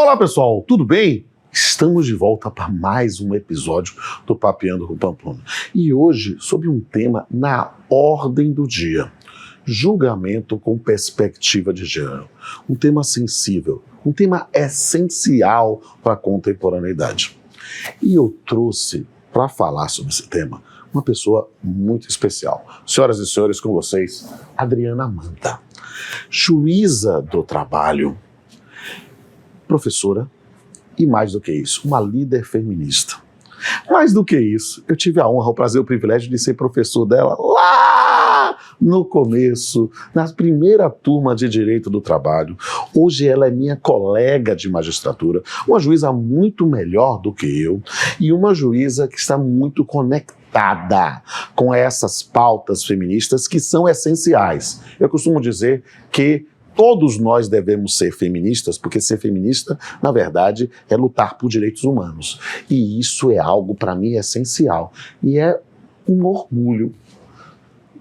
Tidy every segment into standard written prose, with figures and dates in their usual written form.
Olá pessoal, tudo bem? Estamos de volta para mais um episódio do Papeando com Pamplona. E hoje sobre um tema na ordem do dia. Julgamento com perspectiva de gênero. Um tema sensível, um tema essencial para a contemporaneidade. E eu trouxe para falar sobre esse tema uma pessoa muito especial. Senhoras e senhores, com vocês, Adriana Manta, juíza do trabalho, professora e, mais do que isso, uma líder feminista. Mais do que isso, eu tive a honra, o prazer, o privilégio de ser professor dela lá no começo, na primeira turma de Direito do Trabalho. Hoje ela é minha colega de magistratura, uma juíza muito melhor do que eu e uma juíza que está muito conectada com essas pautas feministas que são essenciais. Eu costumo dizer que todos nós devemos ser feministas, porque ser feminista, na verdade, é lutar por direitos humanos. E isso é algo, para mim, essencial. E é um orgulho,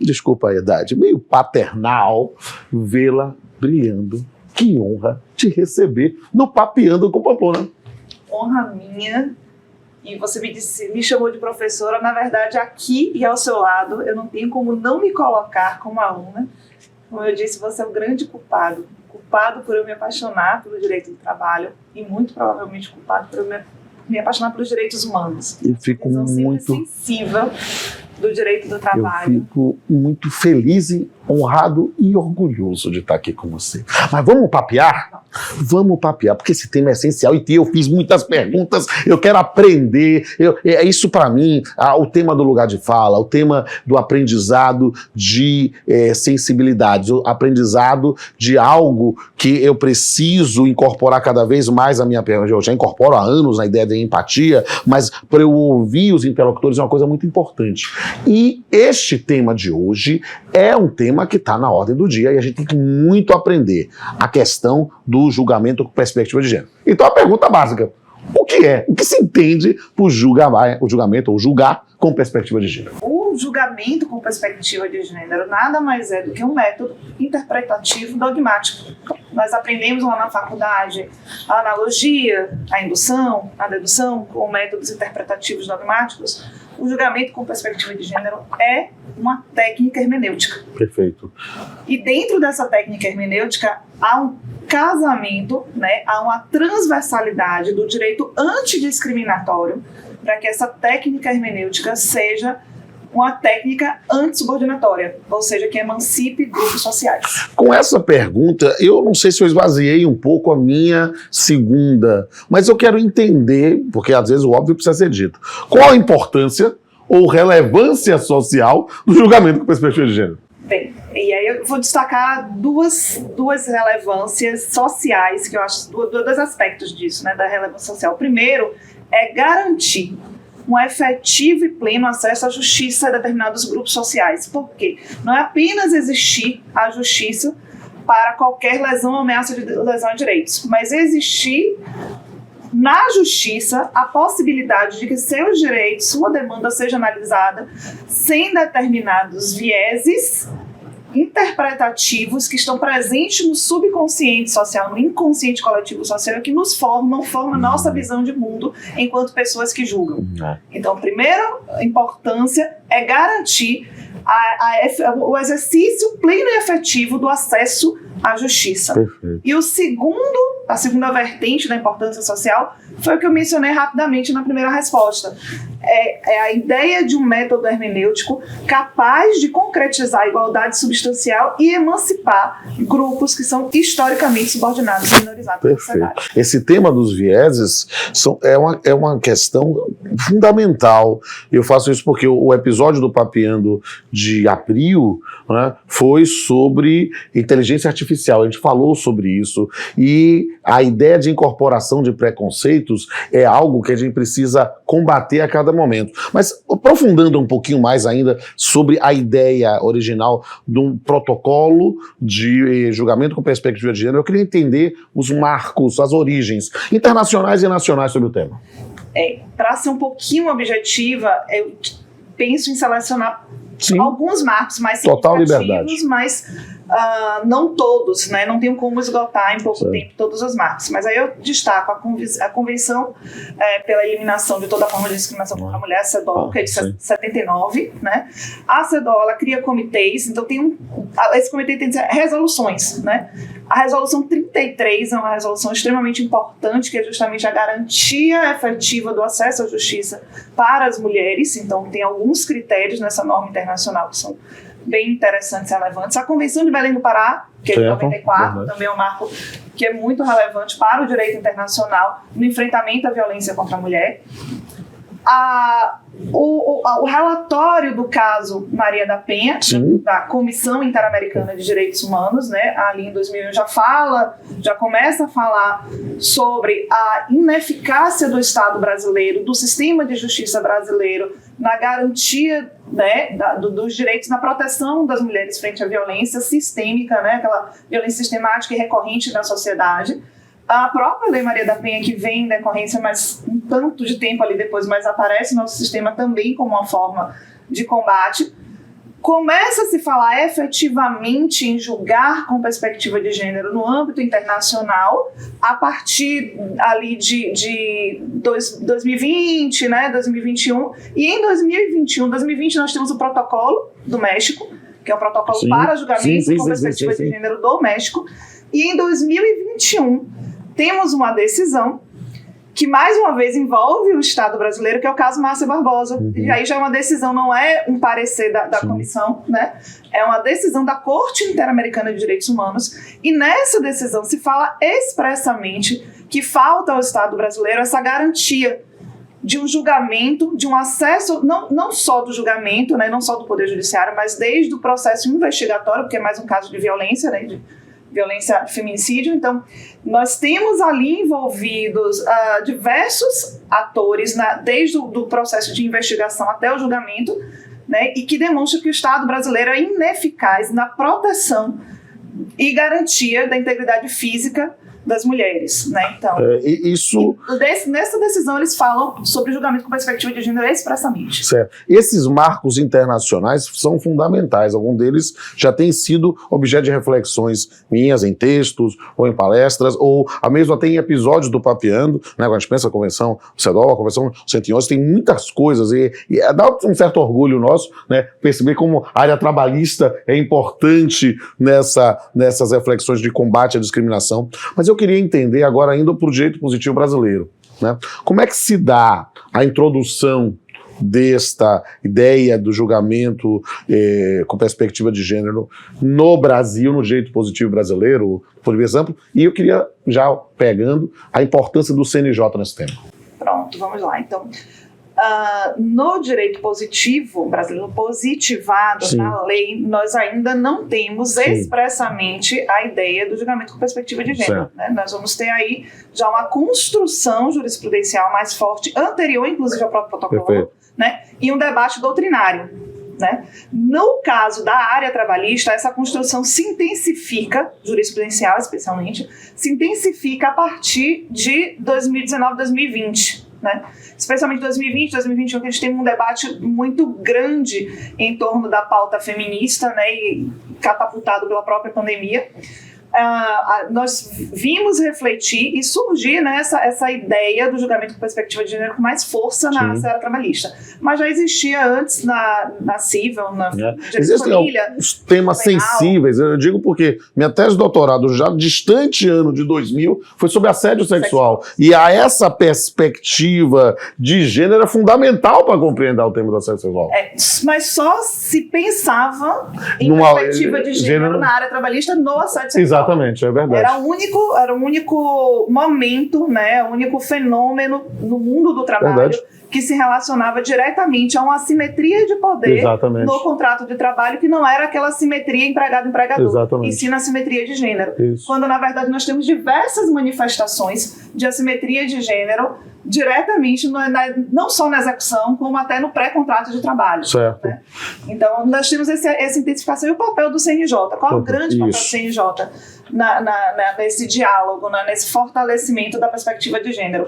desculpa a idade, meio paternal, vê-la brilhando. Que honra te receber no Papeando com Pamplona. Honra minha. E você me chamou de professora, na verdade, aqui e ao seu lado, eu não tenho como não me colocar como aluna. Como eu disse, você é o grande culpado. Culpado por eu me apaixonar pelo direito do trabalho e muito provavelmente culpado por eu me apaixonar pelos direitos humanos. Eu fico muito sensível do direito do trabalho. Eu fico muito feliz, honrado e orgulhoso de estar aqui com você. Mas vamos papear? Vamos papear, porque esse tema é essencial e eu fiz muitas perguntas, eu quero aprender, é isso para mim, o tema do lugar de fala, o tema do aprendizado de sensibilidade, o aprendizado de algo que eu preciso incorporar cada vez mais a minha pergunta. Eu já incorporo há anos na ideia de empatia, mas para eu ouvir os interlocutores é uma coisa muito importante. E este tema de hoje é um tema que está na ordem do dia e a gente tem que muito aprender a questão do julgamento com perspectiva de gênero. Então a pergunta básica, o que se entende por julgamento ou julgar com perspectiva de gênero? O julgamento com perspectiva de gênero nada mais é do que um método interpretativo dogmático. Nós aprendemos lá na faculdade a analogia, a indução, a dedução com métodos interpretativos dogmáticos. O julgamento com perspectiva de gênero é uma técnica hermenêutica. Perfeito. E dentro dessa técnica hermenêutica há um casamento, né, há uma transversalidade do direito antidiscriminatório para que essa técnica hermenêutica seja uma técnica antissubordinatória, ou seja, que emancipe grupos sociais. Com essa pergunta, eu não sei se eu esvaziei um pouco a minha segunda, mas eu quero entender, porque às vezes o óbvio precisa ser dito, qual a importância ou relevância social do julgamento com perspectiva de gênero? Bem, e aí eu vou destacar duas relevâncias sociais, que eu acho, dois aspectos disso, né, da relevância social. O primeiro é garantir um efetivo e pleno acesso à justiça a determinados grupos sociais. Por quê? Não é apenas existir a justiça para qualquer lesão ou ameaça de lesão a direitos, mas existir na justiça a possibilidade de que seus direitos, sua demanda seja analisada sem determinados vieses interpretativos que estão presentes no subconsciente social, no inconsciente coletivo social, que nos formam a nossa visão de mundo enquanto pessoas que julgam. Então, primeiro, a importância é garantir o exercício pleno e efetivo do acesso à justiça. Perfeito. E a segunda vertente da importância social foi o que eu mencionei rapidamente na primeira resposta. É a ideia de um método hermenêutico capaz de concretizar a igualdade substancial e emancipar grupos que são historicamente subordinados e minorizados pela sociedade. Esse tema dos vieses é uma questão fundamental. Eu faço isso porque o episódio do Papeando de abril, né, foi sobre inteligência artificial. A gente falou sobre isso e a ideia de incorporação de preconceitos é algo que a gente precisa combater a cada momento. Mas aprofundando um pouquinho mais ainda sobre a ideia original de um protocolo de julgamento com perspectiva de gênero, eu queria entender os marcos, as origens internacionais e nacionais sobre o tema. Para ser um pouquinho objetiva, eu penso em selecionar alguns marcos mais significativos, mas não todos, né? Não tenho como esgotar em pouco tempo todos os marcos, mas aí eu destaco a Convenção pela Eliminação de Toda Forma de Discriminação contra a Mulher, a CEDAW, que é de 79, né? A CEDAW, ela cria comitês, então esse comitê tem resoluções, né? A resolução 33 é uma resolução extremamente importante, que é justamente a garantia efetiva do acesso à justiça para as mulheres, então tem alguns critérios nessa norma internacional que são bem interessantes e relevantes. A Convenção de Belém do Pará, que é de 94, também é um marco que é muito relevante para o direito internacional no enfrentamento à violência contra a mulher. O relatório do caso Maria da Penha, da Comissão Interamericana de Direitos Humanos, né, ali em 2001 já começa a falar sobre a ineficácia do Estado brasileiro, do sistema de justiça brasileiro, na garantia, né, dos direitos, na proteção das mulheres frente à violência sistêmica, né, aquela violência sistemática e recorrente na sociedade. A própria Lei Maria da Penha, que vem em decorrência, mas um tanto de tempo ali depois, mas aparece no nosso sistema também como uma forma de combate, começa a se falar efetivamente em julgar com perspectiva de gênero no âmbito internacional a partir ali de 2020, né, 2021, e em 2020 nós temos o protocolo do México, que é um protocolo para julgamento com perspectiva de gênero do México, e em 2021 temos uma decisão que mais uma vez envolve o Estado brasileiro, que é o caso Márcia Barbosa. E aí já é uma decisão, não é um parecer da comissão, né? É uma decisão da Corte Interamericana de Direitos Humanos, e nessa decisão se fala expressamente que falta ao Estado brasileiro essa garantia de um julgamento, de um acesso, não só do julgamento, né, não só do Poder Judiciário, mas desde o processo investigatório, porque é mais um caso de violência, né, de violência de feminicídio. Então, nós temos ali envolvidos diversos atores, desde o processo de investigação até o julgamento, né, e que demonstra que o Estado brasileiro é ineficaz na proteção e garantia da integridade física das mulheres, né? Então, nessa decisão eles falam sobre julgamento com perspectiva de gênero expressamente. Certo. Esses marcos internacionais são fundamentais. Algum deles já tem sido objeto de reflexões minhas em textos ou em palestras, ou a mesma tem episódios do Papeando, né? Quando a gente pensa a Convenção CEDAW, a Convenção 111, tem muitas coisas e dá um certo orgulho nosso, né? Perceber como a área trabalhista é importante nessas reflexões de combate à discriminação. Mas eu queria entender agora, indo para o direito positivo brasileiro, né? Como é que se dá a introdução desta ideia do julgamento com perspectiva de gênero no Brasil, no direito positivo brasileiro, por exemplo? E eu queria, já pegando, a importância do CNJ nesse tema. Pronto, vamos lá. Então, no direito positivo brasileiro, positivado na lei, nós ainda não temos expressamente a ideia do julgamento com perspectiva de gênero, né? Nós vamos ter aí já uma construção jurisprudencial mais forte, anterior inclusive ao próprio protocolo, né? E um debate doutrinário, né? No caso da área trabalhista, essa construção se intensifica, jurisprudencial especialmente, se intensifica a partir de 2019, 2020, né? Especialmente 2020, 2021, que a gente tem um debate muito grande em torno da pauta feminista, né, e catapultado pela própria pandemia. Nós vimos refletir e surgir, né, essa ideia do julgamento com perspectiva de gênero com mais força na seara trabalhista. Mas já existia antes na civil, na existem alguns temas sensíveis, eu digo porque minha tese de doutorado, já distante ano de 2000, foi sobre assédio sexual. E essa perspectiva de gênero é fundamental para compreender o tema do assédio sexual. Mas só se pensava em perspectiva de gênero na área trabalhista no assédio sexual. Exatamente, é verdade. Era o único momento, né, o único fenômeno no mundo do trabalho que se relacionava diretamente a uma assimetria de poder no contrato de trabalho, que não era aquela assimetria empregado-empregador, e sim na assimetria de gênero. Quando, na verdade, nós temos diversas manifestações de assimetria de gênero diretamente, não só na execução, como até no pré-contrato de trabalho. Certo. Né? Então, nós temos essa intensificação. E o papel do CNJ? Qual é o grande papel do CNJ nesse diálogo, nesse fortalecimento da perspectiva de gênero?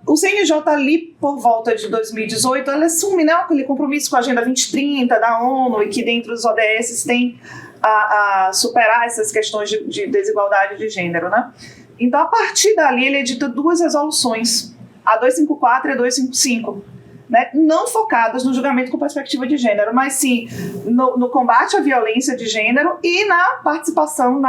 O CNJ ali, por volta de 2018, ele assume, né, aquele compromisso com a Agenda 2030 da ONU e que dentro dos ODS tem a superar essas questões de desigualdade de gênero, né? Então, a partir dali, ele edita 2 resoluções, a 254 e a 255, né? Não focadas no julgamento com perspectiva de gênero, mas sim no combate à violência de gênero e na participação,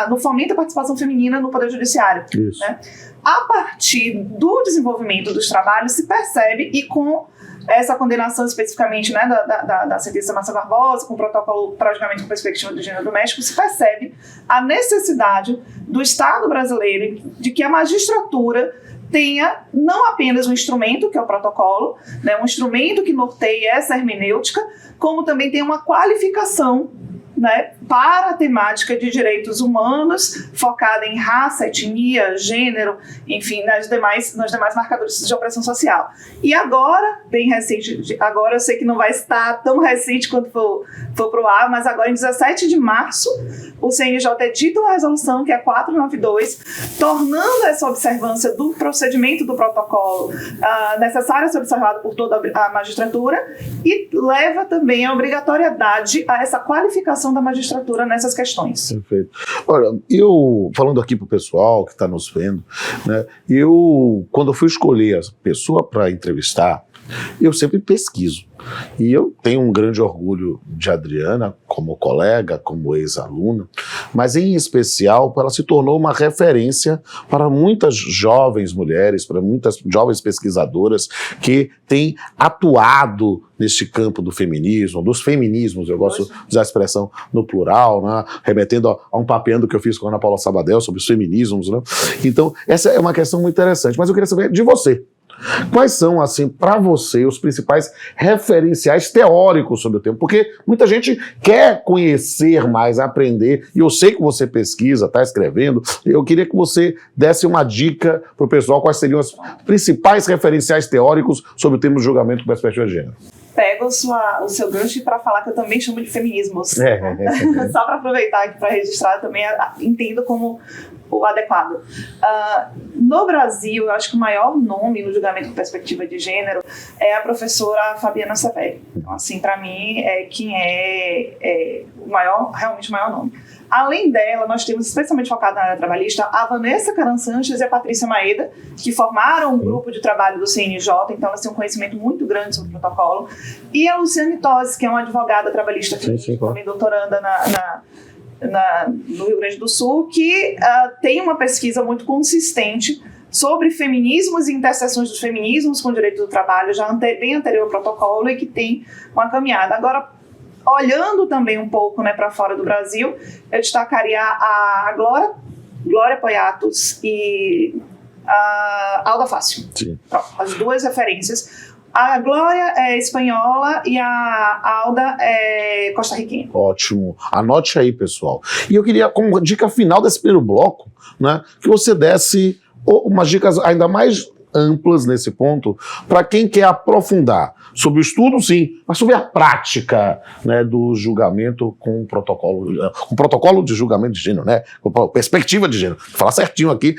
no fomento da participação feminina no Poder Judiciário. Isso. Né? A partir do desenvolvimento dos trabalhos, se percebe, e com essa condenação especificamente, né, da sentença Massa Barbosa, com o protocolo para julgamento com perspectiva do gênero doméstico, se percebe a necessidade do Estado brasileiro de que a magistratura tenha não apenas um instrumento, que é o protocolo, né, um instrumento que norteie essa hermenêutica, como também tem uma qualificação, né, para a temática de direitos humanos, focada em raça, etnia, gênero, enfim, nos demais marcadores de opressão social. E agora, bem recente, agora eu sei que não vai estar tão recente quanto for para o ar, mas agora em 17 de março, o CNJ edita uma resolução, que é 492, tornando essa observância do procedimento do protocolo necessária a ser observada por toda a magistratura, e leva também a obrigatoriedade a essa qualificação da magistratura nessas questões. Perfeito. Olha, eu, falando aqui para o pessoal que está nos vendo, né, quando eu fui escolher a pessoa para entrevistar, eu sempre pesquiso. E eu tenho um grande orgulho de Adriana, como colega, como ex-aluna, mas em especial ela se tornou uma referência para muitas jovens mulheres, para muitas jovens pesquisadoras que têm atuado neste campo do feminismo, dos feminismos, eu gosto de usar a expressão no plural, né, remetendo a um papeando que eu fiz com a Ana Paula Sabadell sobre os feminismos, né? Então, essa é uma questão muito interessante, mas eu queria saber de você. Quais são, assim, para você, os principais referenciais teóricos sobre o tema? Porque muita gente quer conhecer mais, aprender, e eu sei que você pesquisa, está escrevendo. Eu queria que você desse uma dica para o pessoal, quais seriam os principais referenciais teóricos sobre o tema do julgamento com perspectiva de gênero. Pego o seu gancho para falar que eu também chamo de feminismos. Só para aproveitar aqui para registrar, também entendo como o adequado. No Brasil, eu acho que o maior nome no julgamento com perspectiva de gênero é a professora Fabiana Severi. Então, assim, para mim, é quem é realmente o maior nome. Além dela, nós temos, especialmente focado na área trabalhista, a Vanessa Caran Sanches e a Patrícia Maeda, que formaram um grupo de trabalho do CNJ, então elas têm um conhecimento muito grande sobre o protocolo, e a Luciane Tosi, que é uma advogada trabalhista, também doutoranda no Rio Grande do Sul, que tem uma pesquisa muito consistente sobre feminismos e interseções dos feminismos com o direito do trabalho, já bem anterior ao protocolo, e que tem uma caminhada. Agora, olhando também um pouco, né, para fora do Brasil, eu destacaria a Glória Poiatos e a Alda Fácil. Pronto, as 2 referências. A Glória é espanhola e a Alda é costarriquenha. Ótimo. Anote aí, pessoal. E eu queria, como dica final desse primeiro bloco, né, que você desse umas dicas ainda mais amplas nesse ponto, para quem quer aprofundar sobre o estudo, sim, mas sobre a prática, né, do julgamento com protocolo de julgamento de gênero, né, com perspectiva de gênero. Vou falar certinho aqui,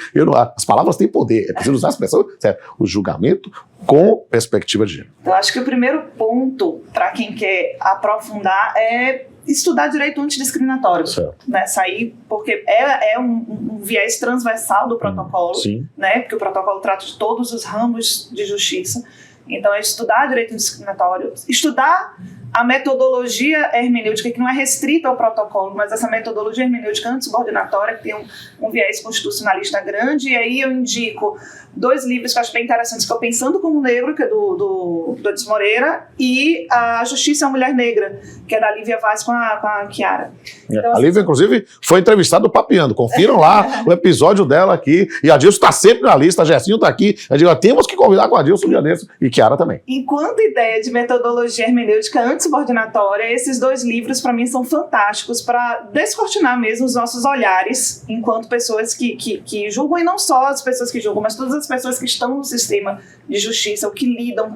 as palavras têm poder, é preciso usar a expressão certa. O julgamento com perspectiva de gênero. Eu acho que o primeiro ponto para quem quer aprofundar é estudar direito antidiscriminatório, né, sair, porque é um viés transversal do protocolo, né, porque o protocolo trata de todos os ramos de justiça. Então, é estudar direito antidiscriminatório, estudar a metodologia hermenêutica, que não é restrita ao protocolo, mas essa metodologia hermenêutica antissubordinatória, que tem um viés constitucionalista grande. E aí eu indico 2 livros que eu acho bem interessantes, que é o Pensando como Negro, que é do Edson Moreira, e A Justiça é uma Mulher Negra, que é da Lívia Vaz com a Chiara. Então, a Lívia, inclusive, foi entrevistada do Papeando. Confiram lá o episódio dela aqui. E a Adilson está sempre na lista, a Gersinho está aqui. Eu digo, temos que convidar com a Adilson um dia desse, e Chiara também. Enquanto ideia de metodologia hermenêutica antissubordinatória, esses 2 livros, para mim, são fantásticos para descortinar mesmo os nossos olhares enquanto pessoas que julgam, e não só as pessoas que julgam, mas todas as pessoas que estão no sistema de justiça, ou que lidam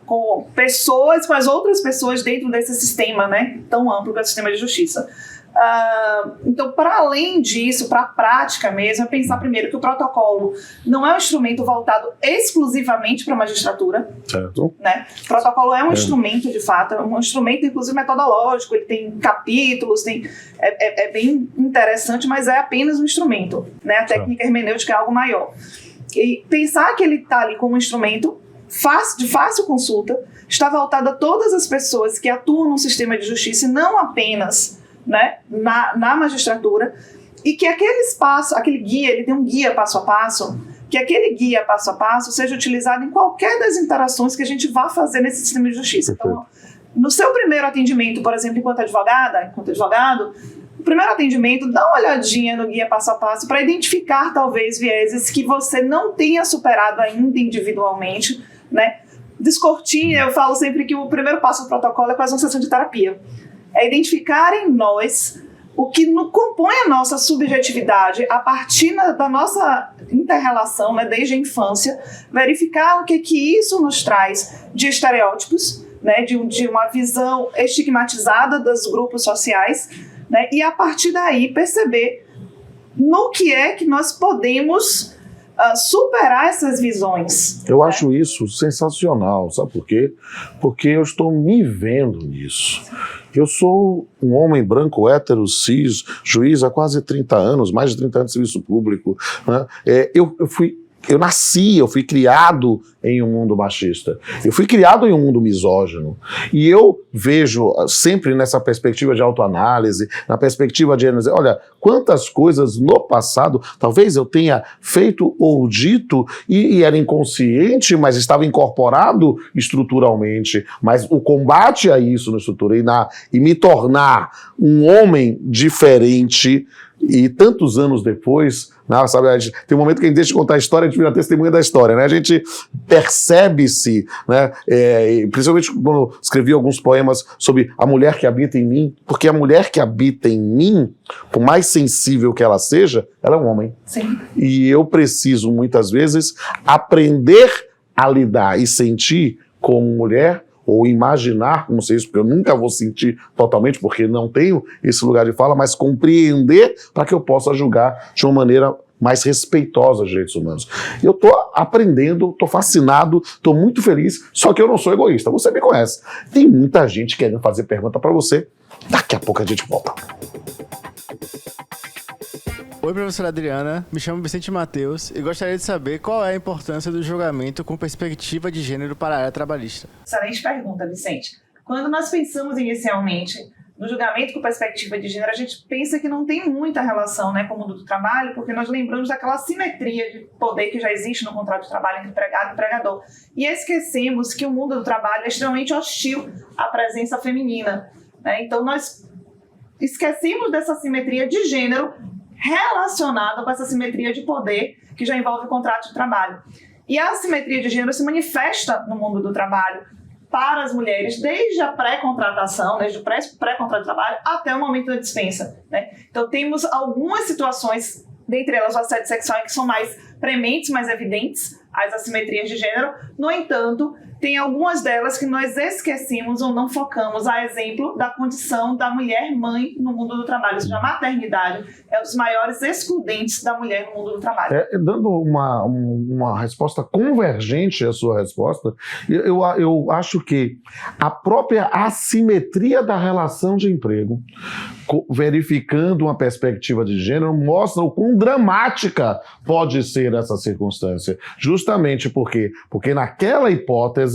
com pessoas, com as outras pessoas dentro desse sistema, né, tão amplo que é o sistema de justiça. Então, para além disso, para a prática mesmo, é pensar primeiro que o protocolo não é um instrumento voltado exclusivamente para a magistratura. Certo. Né? O protocolo é um instrumento, de fato, é um instrumento, inclusive, metodológico, ele tem capítulos, é bem interessante, mas é apenas um instrumento. Né? A técnica hermenêutica é algo maior. E pensar que ele está ali como um instrumento de fácil consulta, está voltado a todas as pessoas que atuam no sistema de justiça e não apenas, né, na magistratura, e que aquele guia, ele tem um guia passo a passo, que aquele guia passo a passo seja utilizado em qualquer das interações que a gente vá fazer nesse sistema de justiça. Então, no seu primeiro atendimento, por exemplo, enquanto advogado, o primeiro atendimento, dá uma olhadinha no guia passo a passo para identificar, talvez, vieses que você não tenha superado ainda individualmente, né? Descortina, eu falo sempre que o primeiro passo do protocolo é quase uma sessão de terapia. É identificar em nós o que compõe a nossa subjetividade a partir da nossa inter-relação, né, desde a infância, verificar o que isso nos traz de estereótipos, né, de uma visão estigmatizada dos grupos sociais, né, e a partir daí perceber no que é que nós podemos superar essas visões. Eu acho isso sensacional, sabe por quê? Porque eu estou me vendo nisso. Eu sou um homem branco, hétero, cis, juiz há quase 30 anos, mais de 30 anos de serviço público. Né? Eu fui criado em um mundo machista. Eu fui criado em um mundo misógino. E eu vejo sempre nessa perspectiva de autoanálise, na perspectiva de análise, olha, quantas coisas no passado, talvez eu tenha feito ou dito e era inconsciente, mas estava incorporado estruturalmente. Mas o combate a isso na estrutura e me tornar um homem diferente, e tantos anos depois, né, sabe, tem um momento que a gente deixa de contar a história, a gente vira testemunha da história, né? A gente percebe-se, né, principalmente quando eu escrevi alguns poemas sobre a mulher que habita em mim, porque a mulher que habita em mim, por mais sensível que ela seja, ela é um homem. Sim. E eu preciso, muitas vezes, aprender a lidar e sentir como mulher, ou imaginar como ser isso, porque eu nunca vou sentir totalmente, porque não tenho esse lugar de fala, mas compreender para que eu possa julgar de uma maneira mais respeitosa os direitos humanos. Eu estou aprendendo, estou fascinado, estou muito feliz, só que eu não sou egoísta, você me conhece. Tem muita gente querendo fazer pergunta para você, daqui a pouco a gente volta. Oi, professora Adriana, me chamo Vicente Mateus e gostaria de saber qual é a importância do julgamento com perspectiva de gênero para a área trabalhista. Excelente pergunta, Vicente. Quando nós pensamos inicialmente no julgamento com perspectiva de gênero, a gente pensa que não tem muita relação, né, com o mundo do trabalho, porque nós lembramos daquela simetria de poder que já existe no contrato de trabalho entre empregado e empregador. E esquecemos que o mundo do trabalho é extremamente hostil à presença feminina, né? Então nós esquecemos dessa simetria de gênero relacionada com essa simetria de poder que já envolve o contrato de trabalho. E a simetria de gênero se manifesta no mundo do trabalho para as mulheres desde a pré-contratação, desde o pré-contrato de trabalho até o momento da dispensa, né? Então temos algumas situações, dentre elas o assédio sexual, que são mais prementes, mais evidentes, as assimetrias de gênero. No entanto, tem algumas delas que nós esquecemos ou não focamos, a exemplo da condição da mulher mãe no mundo do trabalho. Ou seja, a maternidade é um dos maiores excludentes da mulher no mundo do trabalho. Dando uma resposta convergente à sua resposta, eu acho que a própria assimetria da relação de emprego, verificando uma perspectiva de gênero, mostra o quão dramática pode ser essa circunstância. Justamente porque naquela hipótese,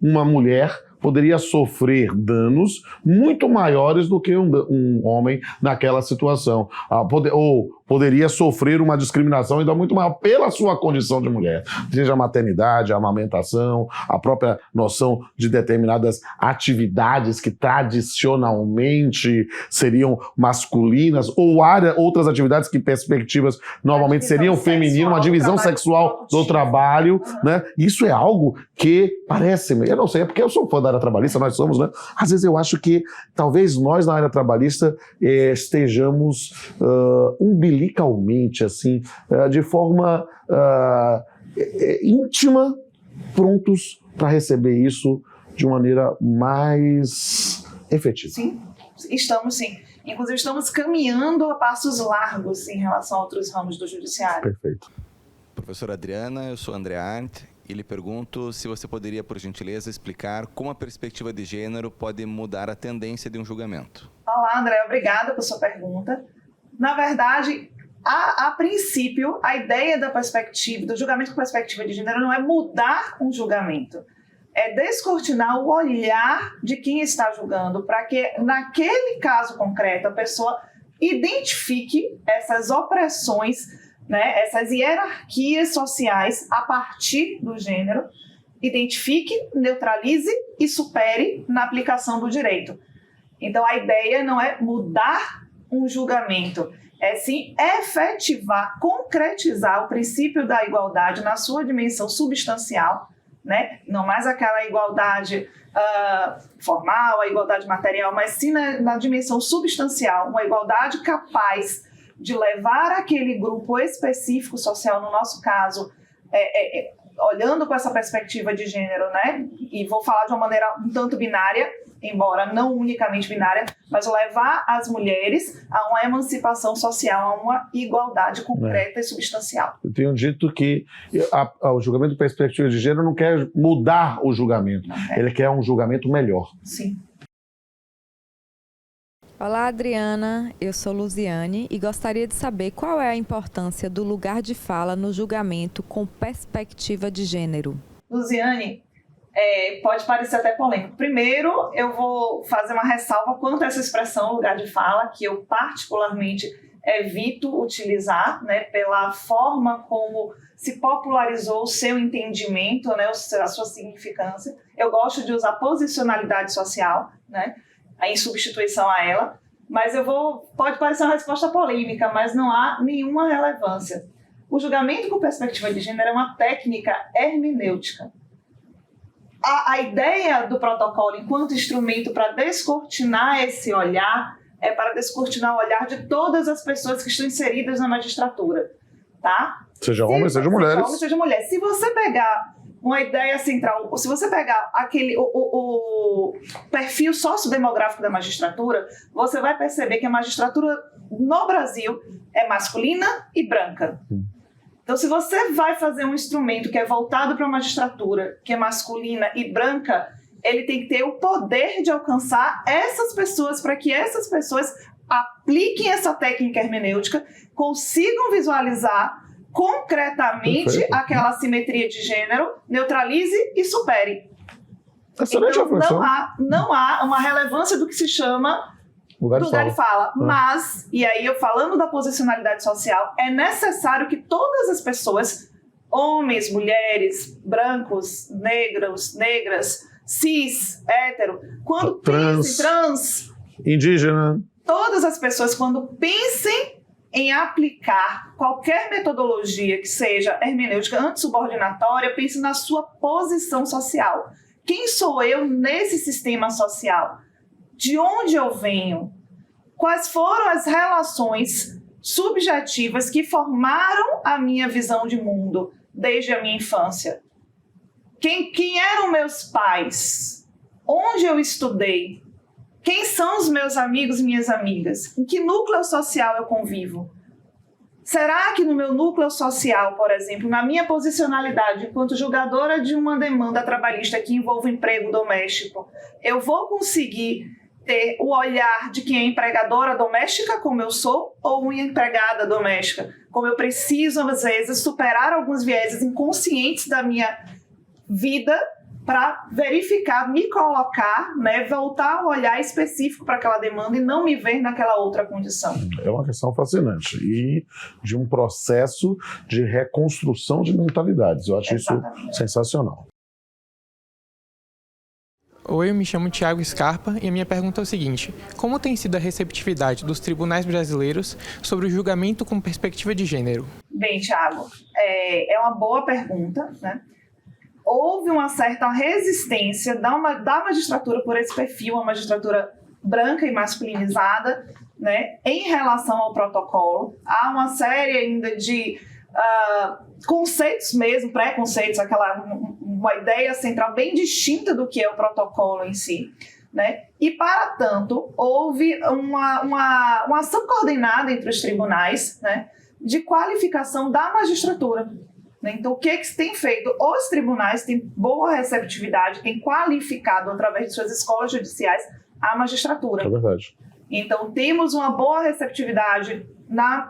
uma mulher poderia sofrer danos muito maiores do que um homem naquela situação. Ou poderia sofrer uma discriminação ainda muito maior pela sua condição de mulher. Seja a maternidade, a amamentação, a própria noção de determinadas atividades que tradicionalmente seriam masculinas, ou outras atividades que perspectivas normalmente seriam femininas, uma divisão sexual do trabalho, né? Isso é algo que parece, eu não sei, é porque eu sou fã da área trabalhista, nós somos, né? Às vezes eu acho que talvez nós na área trabalhista estejamos umbilicalmente, assim, de forma íntima, prontos para receber isso de uma maneira mais efetiva. Sim, estamos sim. Inclusive, estamos caminhando a passos largos em relação a outros ramos do judiciário. Perfeito. Professora Adriana, eu sou André Arndt e lhe pergunto se você poderia, por gentileza, explicar como a perspectiva de gênero pode mudar a tendência de um julgamento. Olá, André, obrigada por sua pergunta. Na verdade, a princípio, a ideia da perspectiva, do julgamento com perspectiva de gênero não é mudar um julgamento, é descortinar o olhar de quem está julgando para que, naquele caso concreto, a pessoa identifique essas opressões, né, essas hierarquias sociais a partir do gênero, identifique, neutralize e supere na aplicação do direito. Então, a ideia não é mudar um julgamento, é sim efetivar, concretizar o princípio da igualdade na sua dimensão substancial, né? Não mais aquela igualdade formal, a igualdade material, mas sim na dimensão substancial, uma igualdade capaz de levar aquele grupo específico social, no nosso caso, olhando com essa perspectiva de gênero, né? E vou falar de uma maneira um tanto binária, embora não unicamente binária, mas levar as mulheres a uma emancipação social, a uma igualdade concreta e substancial. Eu tenho dito que o julgamento de perspectiva de gênero não quer mudar o julgamento, ele quer um julgamento melhor. Sim. Olá, Adriana, eu sou Luziane e gostaria de saber qual é a importância do lugar de fala no julgamento com perspectiva de gênero. Luziane, pode parecer até polêmico. Primeiro, eu vou fazer uma ressalva quanto a essa expressão lugar de fala, que eu particularmente evito utilizar, né, pela forma como se popularizou o seu entendimento, né, a sua significância. Eu gosto de usar posicionalidade social, né, em substituição a ela, mas pode parecer uma resposta polêmica, mas não há nenhuma relevância. O julgamento com perspectiva de gênero é uma técnica hermenêutica. A ideia do protocolo enquanto instrumento para descortinar esse olhar é para descortinar o olhar de todas as pessoas que estão inseridas na magistratura, tá? Seja homem, seja mulheres. Seja homem, seja mulher. Se você pegar uma ideia central, se você pegar o perfil sociodemográfico da magistratura, você vai perceber que a magistratura no Brasil é masculina e branca. Então, se você vai fazer um instrumento que é voltado para a magistratura, que é masculina e branca, ele tem que ter o poder de alcançar essas pessoas para que essas pessoas apliquem essa técnica hermenêutica, consigam visualizar concretamente Perfeito. aquela assimetria de gênero, neutralize e supere. Excelente Então, não há uma relevância do que se chama lugar de fala. Mas, e aí eu falando da posicionalidade social, é necessário que todas as pessoas, homens, mulheres, brancos, negros, negras, cis, hétero, quando pensem, trans, indígena, todas as pessoas, quando pensem em aplicar qualquer metodologia que seja hermenêutica antissubordinatória, pense na sua posição social. Quem sou eu nesse sistema social? De onde eu venho? Quais foram as relações subjetivas que formaram a minha visão de mundo desde a minha infância? Quem eram meus pais? Onde eu estudei? Quem são os meus amigos e minhas amigas? Em que núcleo social eu convivo? Será que no meu núcleo social, por exemplo, na minha posicionalidade enquanto julgadora de uma demanda trabalhista que envolve emprego doméstico, eu vou conseguir ter o olhar de quem é empregadora doméstica, como eu sou, ou uma empregada doméstica? Como eu preciso, às vezes, superar alguns vieses inconscientes da minha vida para verificar, me colocar, né, voltar o olhar específico para aquela demanda e não me ver naquela outra condição. É uma questão fascinante e de um processo de reconstrução de mentalidades. Eu acho Exatamente. Isso sensacional. Oi, eu me chamo Thiago Scarpa e a minha pergunta é o seguinte: como tem sido a receptividade dos tribunais brasileiros sobre o julgamento com perspectiva de gênero? Bem, Thiago, é uma boa pergunta, né? Houve uma certa resistência da magistratura por esse perfil, uma magistratura branca e masculinizada, né, em relação ao protocolo. Há uma série ainda de conceitos mesmo, preconceitos, uma ideia central bem distinta do que é o protocolo em si. né? E, para tanto, houve uma ação coordenada entre os tribunais, né, de qualificação da magistratura. Né? Então, o que se tem feito? Os tribunais têm boa receptividade, têm qualificado, através de suas escolas judiciais, a magistratura. É verdade. Então, temos uma boa receptividade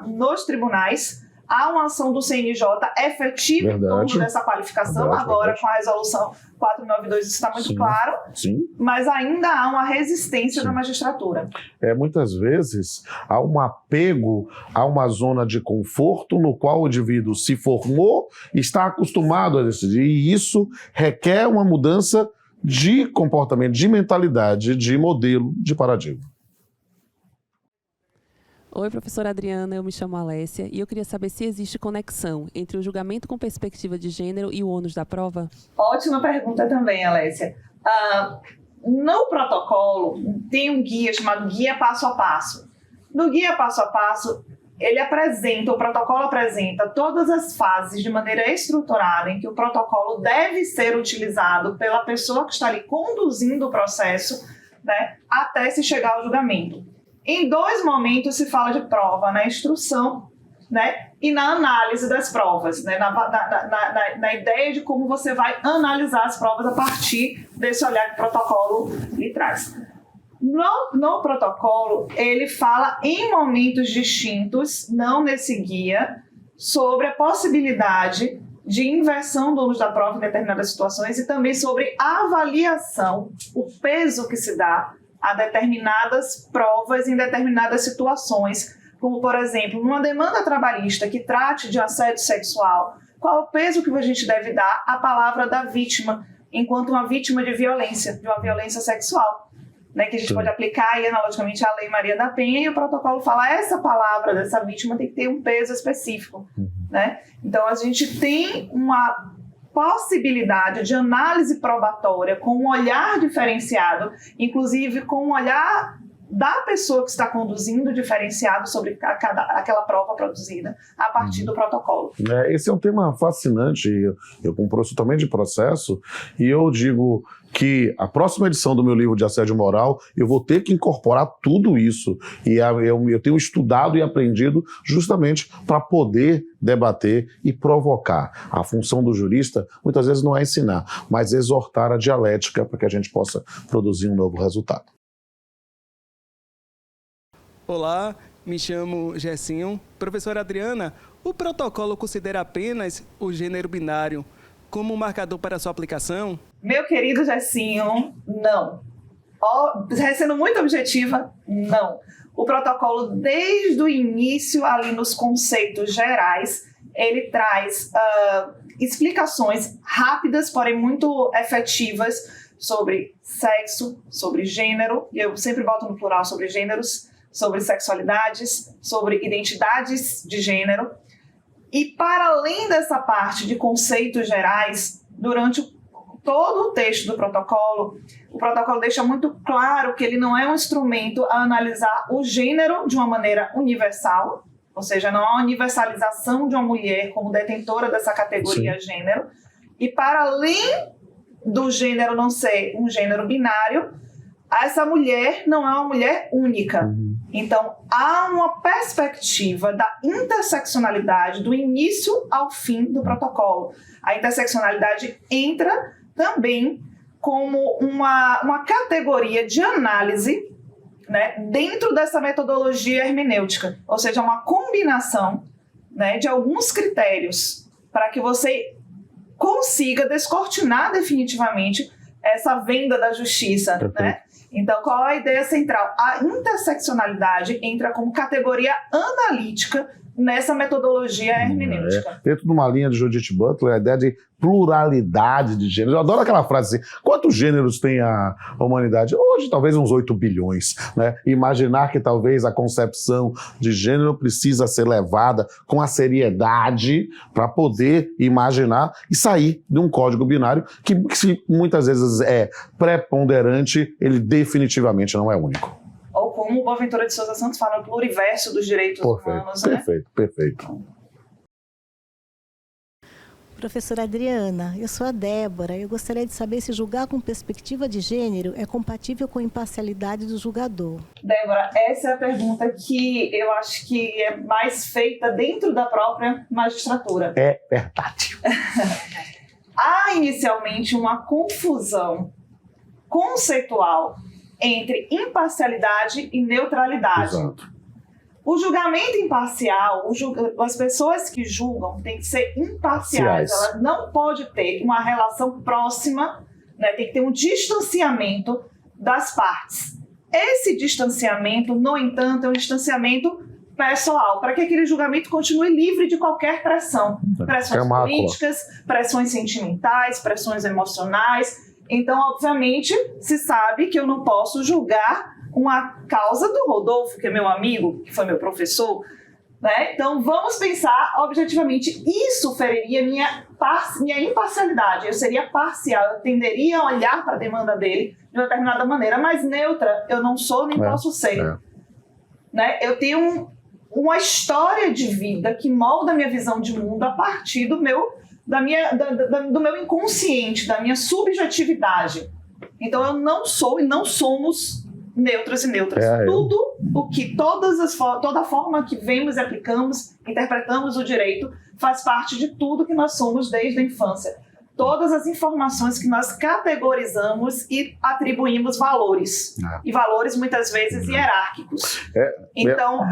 nos tribunais. Há uma ação do CNJ efetiva em torno dessa qualificação. Agora, com a resolução 492, isso está muito claro. Sim. Mas ainda há uma resistência da magistratura. Muitas vezes há um apego a uma zona de conforto no qual o indivíduo se formou e está acostumado a decidir. E isso requer uma mudança de comportamento, de mentalidade, de modelo, de paradigma. Oi, professora Adriana, eu me chamo Alessia e eu queria saber se existe conexão entre o julgamento com perspectiva de gênero e o ônus da prova? Ótima pergunta também, Alessia. No protocolo, tem um guia chamado Guia Passo a Passo. No Guia Passo a Passo, o protocolo apresenta todas as fases de maneira estruturada em que o protocolo deve ser utilizado pela pessoa que está ali conduzindo o processo, né, até se chegar ao julgamento. Em 2 momentos se fala de prova, na instrução, né, e na análise das provas, né, na ideia de como você vai analisar as provas a partir desse olhar que o protocolo lhe traz. No protocolo, ele fala em momentos distintos, não nesse guia, sobre a possibilidade de inversão do ônus da prova em determinadas situações e também sobre a avaliação, o peso que se dá a determinadas provas em determinadas situações, como, por exemplo, numa demanda trabalhista que trate de assédio sexual, qual é o peso que a gente deve dar à palavra da vítima, enquanto uma vítima de uma violência sexual, né, que a gente pode aplicar aí, analogicamente, à Lei Maria da Penha, e o protocolo fala essa palavra dessa vítima tem que ter um peso específico. Né? Então, a gente tem uma possibilidade de análise probatória com um olhar diferenciado, inclusive com um olhar da pessoa que está conduzindo diferenciado sobre aquela prova produzida a partir do protocolo. Esse é um tema fascinante. Eu como professor também de processo, e eu digo que a próxima edição do meu livro de assédio moral, eu vou ter que incorporar tudo isso. E eu tenho estudado e aprendido justamente para poder debater e provocar. A função do jurista, muitas vezes, não é ensinar, mas exortar a dialética para que a gente possa produzir um novo resultado. Olá, me chamo Gessinho. Professora Adriana, o protocolo considera apenas o gênero binário como um marcador para sua aplicação? Meu querido Gessinho, não. Sendo muito objetiva, não. O protocolo, desde o início, ali nos conceitos gerais, ele traz explicações rápidas, porém muito efetivas, sobre sexo, sobre gênero, e eu sempre boto no plural sobre gêneros, sobre sexualidades, sobre identidades de gênero. E para além dessa parte de conceitos gerais, durante todo o texto do protocolo, o protocolo deixa muito claro que ele não é um instrumento a analisar o gênero de uma maneira universal, ou seja, não há uma universalização de uma mulher como detentora dessa categoria gênero. E para além do gênero não ser um gênero binário, essa mulher não é uma mulher única. Então, há uma perspectiva da interseccionalidade do início ao fim do protocolo. A interseccionalidade entra também como uma categoria de análise, né, dentro dessa metodologia hermenêutica, ou seja, uma combinação, né, de alguns critérios para que você consiga descortinar definitivamente essa venda da justiça, né? Então, qual é a ideia central? A interseccionalidade entra como categoria analítica nessa metodologia hermenêutica. Dentro de uma linha de Judith Butler, a ideia de pluralidade de gêneros. Eu adoro aquela frase assim, quantos gêneros tem a humanidade? Hoje, talvez uns 8 bilhões. Né? Imaginar que talvez a concepção de gênero precisa ser levada com a seriedade para poder imaginar e sair de um código binário que se muitas vezes é preponderante, ele definitivamente não é único. Ou como o Boaventura de Souza Santos fala, o pluriverso dos direitos humanos. Perfeito. Professora Adriana, eu sou a Débora. Eu gostaria de saber se julgar com perspectiva de gênero é compatível com a imparcialidade do julgador. Débora, essa é a pergunta que eu acho que é mais feita dentro da própria magistratura. É verdade. Há inicialmente uma confusão conceitual entre imparcialidade e neutralidade. Exato. O julgamento imparcial, as pessoas que julgam têm que ser imparciais. Elas não podem ter uma relação próxima, né? Tem que ter um distanciamento das partes. Esse distanciamento, no entanto, é um distanciamento pessoal, para que aquele julgamento continue livre de qualquer pressão. Pressões políticas, pressões sentimentais, pressões emocionais. Então, obviamente, se sabe que eu não posso julgar uma causa do Rodolfo, que é meu amigo, que foi meu professor, né? Então, vamos pensar objetivamente. Isso feriria minha imparcialidade. Eu seria parcial, eu tenderia a olhar para a demanda dele de uma determinada maneira, mas neutra eu não sou nem posso ser. Né? Eu tenho uma história de vida que molda a minha visão de mundo a partir do meu inconsciente, da minha subjetividade. Então, eu não sou e não somos neutros e neutras. Toda a forma que vemos e aplicamos, interpretamos o direito, faz parte de tudo que nós somos desde a infância. Todas as informações que nós categorizamos e atribuímos valores. E valores, muitas vezes, hierárquicos. Então,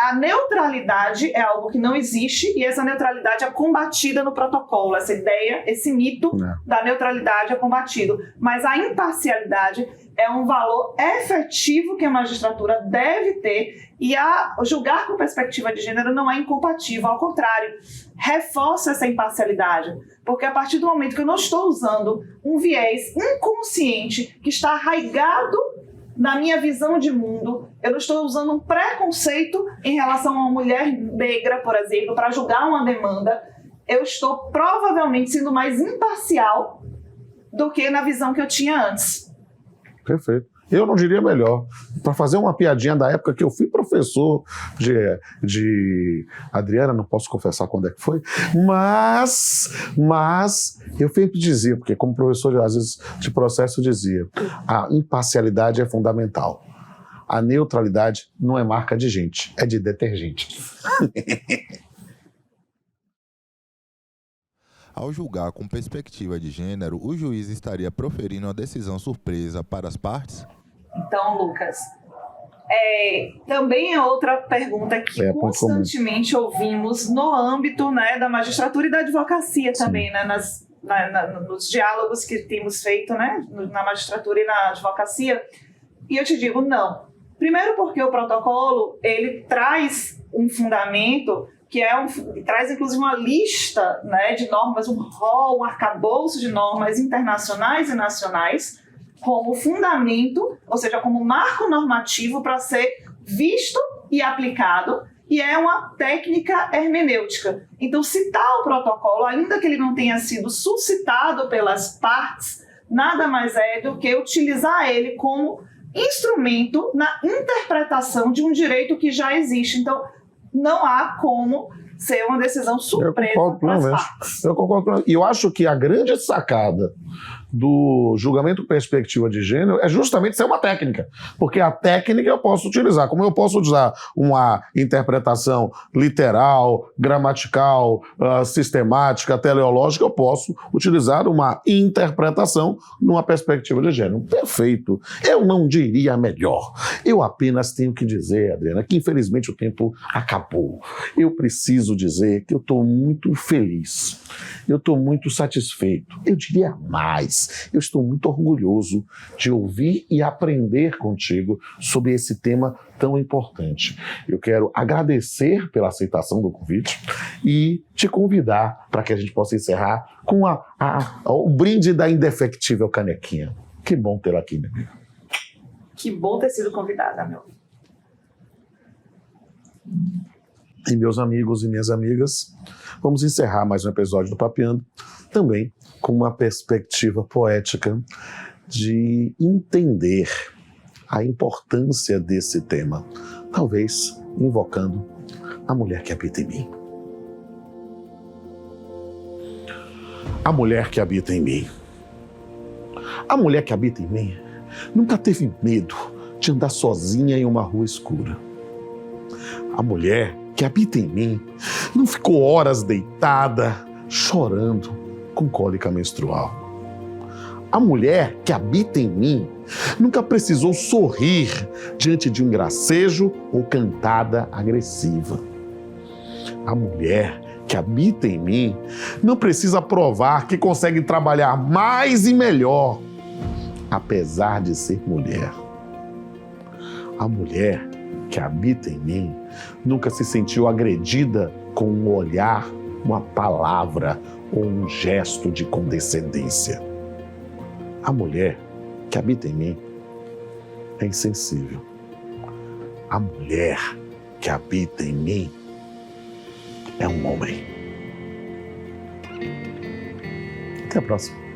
a neutralidade é algo que não existe e essa neutralidade é combatida no protocolo. Essa ideia, esse mito da neutralidade é combatido. Mas a imparcialidade é um valor efetivo que a magistratura deve ter e julgar com perspectiva de gênero não é incompatível, ao contrário, reforça essa imparcialidade, porque a partir do momento que eu não estou usando um viés inconsciente que está arraigado na minha visão de mundo, eu não estou usando um preconceito em relação a uma mulher negra, por exemplo, para julgar uma demanda, eu estou provavelmente sendo mais imparcial do que na visão que eu tinha antes. Perfeito. Eu não diria melhor. Para fazer uma piadinha da época que eu fui professor de Adriana, não posso confessar quando é que foi, mas eu sempre dizia, porque como professor às vezes de processo eu dizia, a imparcialidade é fundamental. A neutralidade não é marca de gente, é de detergente. Ao julgar com perspectiva de gênero, o juiz estaria proferindo uma decisão surpresa para as partes? Então, Lucas, também é outra pergunta que constantemente ouvimos no âmbito, né, da magistratura e da advocacia também, né, nos diálogos que temos feito, né, na magistratura e na advocacia. E eu te digo, não. Primeiro porque o protocolo, ele traz um fundamento que traz inclusive uma lista, né, de normas, um rol, um arcabouço de normas internacionais e nacionais como fundamento, ou seja, como marco normativo para ser visto e aplicado, e é uma técnica hermenêutica. Então, citar o protocolo, ainda que ele não tenha sido suscitado pelas partes, nada mais é do que utilizar ele como instrumento na interpretação de um direito que já existe. Então, não há como ser uma decisão surpresa para as partes. Eu concordo. E eu acho que a grande sacada do julgamento perspectiva de gênero é justamente ser uma técnica. Porque a técnica eu posso utilizar. Como eu posso usar uma interpretação literal, gramatical, sistemática, teleológica, eu posso utilizar uma interpretação numa perspectiva de gênero. Perfeito. Eu não diria melhor. Eu apenas tenho que dizer, Adriana, que infelizmente o tempo acabou. Eu preciso dizer que eu estou muito feliz. Eu estou muito satisfeito. Eu diria mais. Eu estou muito orgulhoso de ouvir e aprender contigo sobre esse tema tão importante. Eu quero agradecer pela aceitação do convite e te convidar para que a gente possa encerrar com o brinde da indefectível canequinha. Que bom tê-la aqui, minha amiga. Que bom ter sido convidada, meu. E meus amigos e minhas amigas, vamos encerrar mais um episódio do Papeando, também com uma perspectiva poética de entender a importância desse tema, talvez invocando a mulher que habita em mim. A mulher que habita em mim. A mulher que habita em mim nunca teve medo de andar sozinha em uma rua escura. A mulher que habita em mim não ficou horas deitada, chorando com cólica menstrual. A mulher que habita em mim nunca precisou sorrir diante de um gracejo ou cantada agressiva. A mulher que habita em mim não precisa provar que consegue trabalhar mais e melhor, apesar de ser mulher. A mulher que habita em mim nunca se sentiu agredida com um olhar, uma palavra ou um gesto de condescendência. A mulher que habita em mim é insensível. A mulher que habita em mim é um homem. Até a próxima.